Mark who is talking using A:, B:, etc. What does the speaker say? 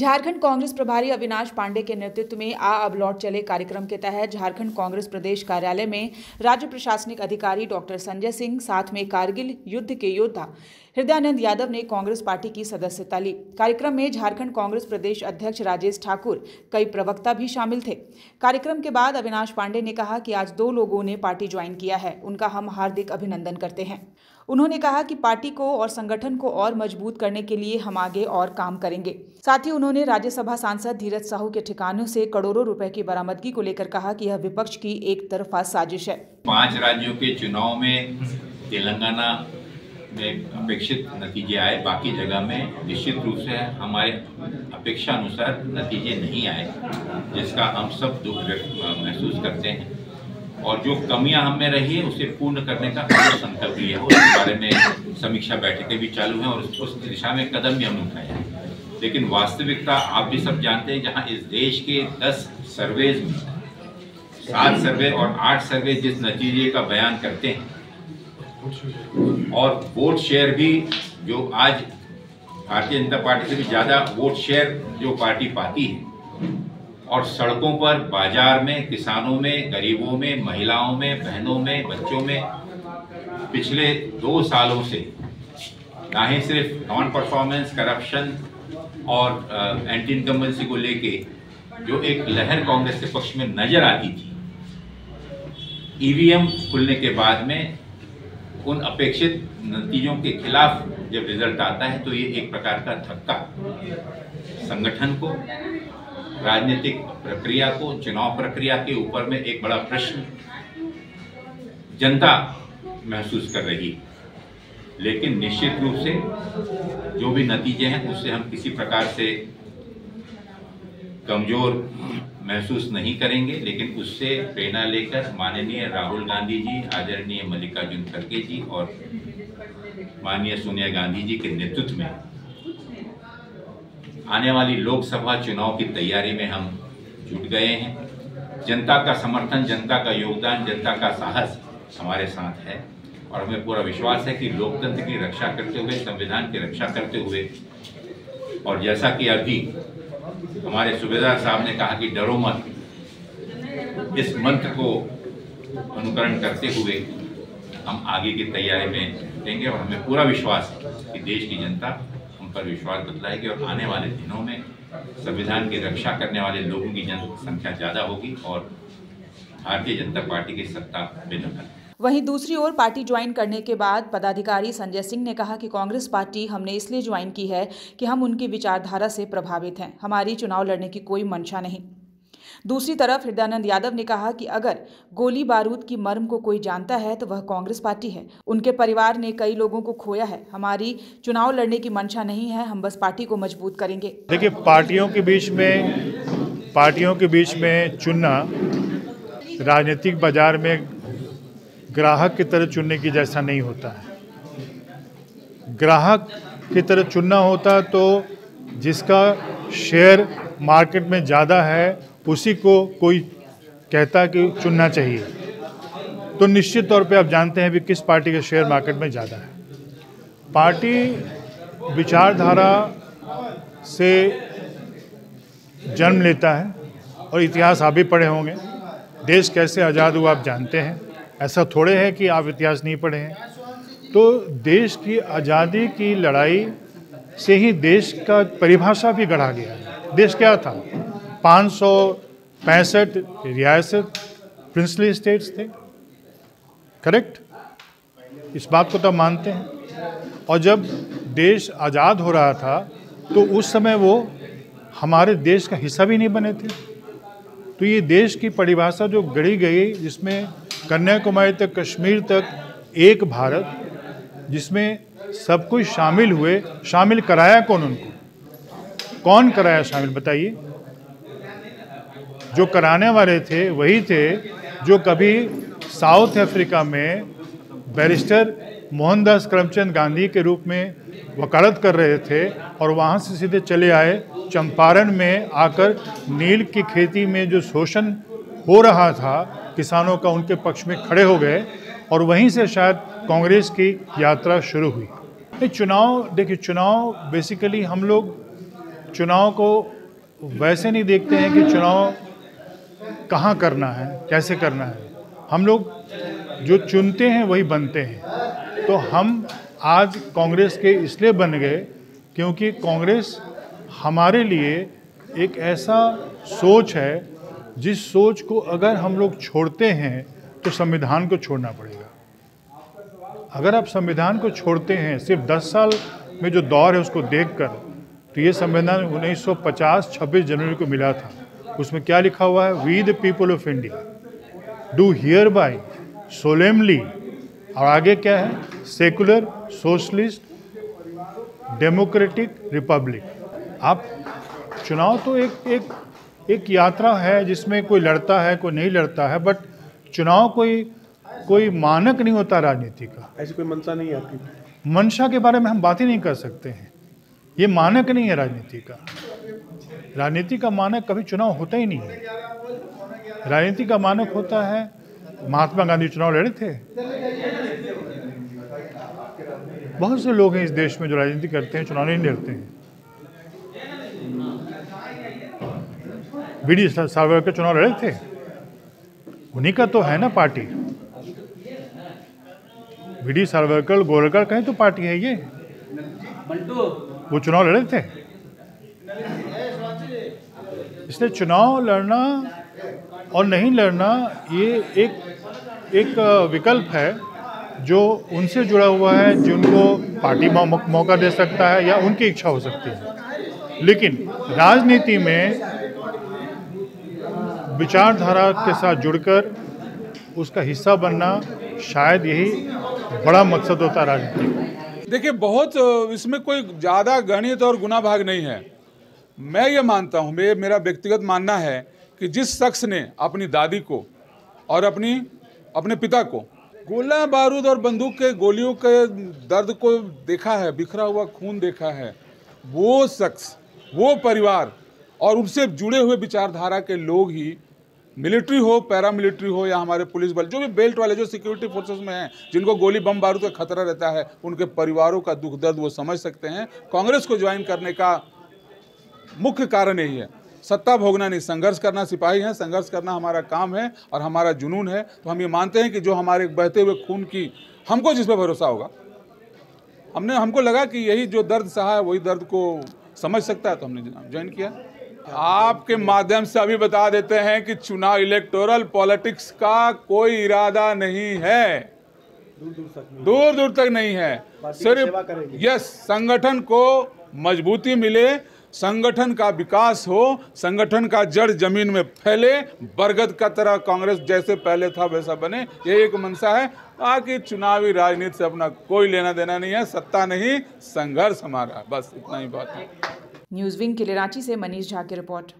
A: झारखंड कांग्रेस प्रभारी अविनाश पांडे के नेतृत्व में अब लौट चले कार्यक्रम के तहत झारखंड कांग्रेस प्रदेश कार्यालय में राज्य प्रशासनिक अधिकारी डॉक्टर संजय सिंह, साथ में कारगिल युद्ध के योद्धा हृदयानंद यादव ने कांग्रेस पार्टी की सदस्यता ली। कार्यक्रम में झारखंड कांग्रेस प्रदेश अध्यक्ष राजेश ठाकुर, कई प्रवक्ता भी शामिल थे। कार्यक्रम के बाद अविनाश पांडे ने कहा कि आज 2 लोगों ने पार्टी ज्वाइन किया है, उनका हम हार्दिक अभिनंदन करते हैं। उन्होंने कहा कि पार्टी को और संगठन को और मजबूत करने के लिए हम आगे और काम करेंगे। साथ ही उन्होंने राज्यसभा सांसद धीरज साहू के ठिकानों से करोड़ों रुपए की बरामदगी को लेकर कहा कि यह विपक्ष की एक तरफा साजिश है।
B: 5 राज्यों के चुनाव में तेलंगाना में अपेक्षित नतीजे आए, बाकी जगह में निश्चित रूप से हमारे अपेक्षा अनुसार नतीजे नहीं आए, जिसका हम सब दुख महसूस करते हैं। और जो कमियां हमें रही है उसे पूर्ण करने का संकल्प लिया है। उसके बारे में समीक्षा बैठकें भी चालू हैं और उस दिशा में कदम भी हमने उठाए हैं। लेकिन वास्तविकता आप भी सब जानते हैं, जहां इस देश के 10 सर्वेज में 7 सर्वे और 8 सर्वे जिस नतीजे का बयान करते हैं, और वोट शेयर भी जो आज भारतीय जनता पार्टी से भी ज़्यादा वोट शेयर जो पार्टी पाती है, और सड़कों पर, बाजार में, किसानों में, गरीबों में, महिलाओं में, बहनों में, बच्चों में पिछले 2 सालों से ना ही सिर्फ नॉन परफॉर्मेंस, करप्शन और एंटी इनकम्बेंसी को लेके जो एक लहर कांग्रेस के पक्ष में नजर आती थी, ईवीएम खुलने के बाद में उन अपेक्षित नतीजों के खिलाफ जब रिजल्ट आता है तो ये एक प्रकार का धक्का संगठन को, राजनीतिक प्रक्रिया को, चुनाव प्रक्रिया के ऊपर में एक बड़ा प्रश्न जनता महसूस कर रही है। लेकिन निश्चित रूप से जो भी नतीजे हैं उससे हम किसी प्रकार से कमजोर महसूस नहीं करेंगे, लेकिन उससे प्रेरणा लेकर माननीय राहुल गांधी जी, आदरणीय मल्लिकार्जुन खड़गे जी और माननीय सोनिया गांधी जी के नेतृत्व में आने वाली लोकसभा चुनाव की तैयारी में हम जुट गए हैं। जनता का समर्थन, जनता का योगदान, जनता का साहस हमारे साथ है और हमें पूरा विश्वास है कि लोकतंत्र की रक्षा करते हुए, संविधान की रक्षा करते हुए, और जैसा कि अभी हमारे सूबेदार साहब ने कहा कि डरो मत, इस मंत्र को अनुकरण करते हुए हम आगे की तैयारी में देंगे और हमें पूरा विश्वास है कि देश की जनता हम पर विश्वास बतलाएगी और आने वाले दिनों में संविधान की रक्षा करने वाले लोगों की जनसंख्या ज़्यादा होगी और भारतीय जनता पार्टी की सत्ता बेदखल।
A: वहीं दूसरी ओर पार्टी ज्वाइन करने के बाद पदाधिकारी संजय सिंह ने कहा कि कांग्रेस पार्टी हमने इसलिए ज्वाइन की है कि हम उनकी विचारधारा से प्रभावित हैं, हमारी चुनाव लड़ने की कोई मंशा नहीं। दूसरी तरफ हृदयानंद यादव ने कहा कि अगर गोली बारूद की मर्म को कोई जानता है तो वह कांग्रेस पार्टी है। उनके परिवार ने कई लोगों को खोया है, हमारी चुनाव लड़ने की मंशा नहीं है, हम बस पार्टी को मजबूत करेंगे।
C: देखिए, पार्टियों के बीच में चुनना राजनीतिक बाजार में ग्राहक की तरह चुनने की जैसा नहीं होता है। ग्राहक की तरह चुनना होता तो जिसका शेयर मार्केट में ज़्यादा है उसी को कोई कहता कि चुनना चाहिए। तो निश्चित तौर पे आप जानते हैं भी किस पार्टी का शेयर मार्केट में ज़्यादा है। पार्टी विचारधारा से जन्म लेता है और इतिहास आप भी पढ़े होंगे। देश कैसे आज़ाद हुआ आप जानते हैं, ऐसा थोड़े है कि आप इतिहास नहीं पढ़े हैं। तो देश की आज़ादी की लड़ाई से ही देश का परिभाषा भी गढ़ा गया है। देश क्या था? 565 रियासत, प्रिंसली स्टेट्स थे, करेक्ट? इस बात को तो मानते हैं। और जब देश आज़ाद हो रहा था तो उस समय वो हमारे देश का हिस्सा भी नहीं बने थे। तो ये देश की परिभाषा जो गढ़ी गई, जिसमें कन्याकुमारी तक, कश्मीर तक एक भारत, जिसमें सब कुछ शामिल हुए। शामिल कराया कौन उनको? कौन कराया शामिल, बताइए? जो कराने वाले थे वही थे जो कभी साउथ अफ्रीका में बैरिस्टर मोहनदास करमचंद गांधी के रूप में वकालत कर रहे थे और वहाँ से सीधे चले आए चंपारण में आकर नील की खेती में जो शोषण हो रहा था किसानों का, उनके पक्ष में खड़े हो गए और वहीं से शायद कांग्रेस की यात्रा शुरू हुई। चुनाव, देखिए, चुनाव बेसिकली हम लोग चुनाव को वैसे नहीं देखते हैं कि चुनाव कहाँ करना है, कैसे करना है। हम लोग जो चुनते हैं वही बनते हैं। तो हम आज कांग्रेस के इसलिए बन गए क्योंकि कांग्रेस हमारे लिए एक ऐसा सोच है जिस सोच को अगर हम लोग छोड़ते हैं तो संविधान को छोड़ना पड़ेगा। अगर आप संविधान को छोड़ते हैं सिर्फ 10 साल में जो दौर है उसको देखकर, तो ये संविधान 1950 26 जनवरी को मिला था। उसमें क्या लिखा हुआ है? We the people of India do hereby solemnly, और आगे क्या है? Secular socialist democratic republic. आप चुनाव तो एक यात्रा है जिसमें कोई लड़ता है कोई नहीं लड़ता है, बट चुनाव कोई मानक नहीं होता राजनीति का।
D: ऐसी कोई मंशा नहीं है आपकी?
C: मंशा के बारे में हम बात ही नहीं कर सकते हैं। ये मानक नहीं है राजनीति का। राजनीति का मानक कभी चुनाव होता ही नहीं है। राजनीति का मानक होता है, महात्मा गांधी चुनाव लड़े थे। बहुत से लोग हैं इस देश में जो राजनीति करते हैं, चुनाव नहीं लड़ते हैं। वीडी सावरकर चुनाव लड़े थे, उन्हीं का तो है ना पार्टी। वीडी सावरकर गोरकर कहीं तो पार्टी है ये, वो चुनाव लड़े थे। इसलिए चुनाव लड़ना और नहीं लड़ना ये एक विकल्प है जो उनसे जुड़ा हुआ है, जिनको पार्टी मौका दे सकता है या उनकी इच्छा हो सकती है। लेकिन राजनीति में विचारधारा के साथ जुड़कर उसका हिस्सा बनना शायद यही बड़ा मकसद होता है राजनीति।
E: देखिए, बहुत इसमें कोई ज़्यादा गणित और गुना भाग नहीं है। मैं ये मानता हूँ, मेरा व्यक्तिगत मानना है कि जिस शख्स ने अपनी दादी को और अपने पिता को गोला बारूद और बंदूक के गोलियों के दर्द को देखा है, बिखरा हुआ खून देखा है, वो शख्स, वो परिवार और उनसे जुड़े हुए विचारधारा के लोग ही, मिलिट्री हो, पैरामिलिट्री हो या हमारे पुलिस बल, जो भी बेल्ट वाले जो सिक्योरिटी फोर्सेस में हैं, जिनको गोली बम बारूद का खतरा रहता है, उनके परिवारों का दुख दर्द वो समझ सकते हैं। कांग्रेस को ज्वाइन करने का मुख्य कारण यही है, सत्ता भोगना नहीं, संघर्ष करना। सिपाही हैं, संघर्ष करना हमारा काम है और हमारा जुनून है। तो हम ये मानते हैं कि जो हमारे बहते हुए खून की, हमको जिस पर भरोसा होगा, हमको लगा कि यही जो दर्द सहा है वही दर्द को समझ सकता है, तो हमने ज्वाइन किया। आपके माध्यम से अभी बता देते हैं कि चुनाव इलेक्टोरल पॉलिटिक्स का कोई इरादा नहीं है, दूर दूर तक नहीं है। सिर्फ यस, संगठन को मजबूती मिले, संगठन का विकास हो, संगठन का जड़ जमीन में फैले, बरगद का तरह कांग्रेस जैसे पहले था वैसा बने, ये एक मंशा है। बाकी चुनावी राजनीति से अपना कोई लेना देना नहीं है, सत्ता नहीं, संघर्ष हमारा, बस इतना ही बात है।
A: न्यूज़ विंग के लिए रांची से मनीष झा की रिपोर्ट।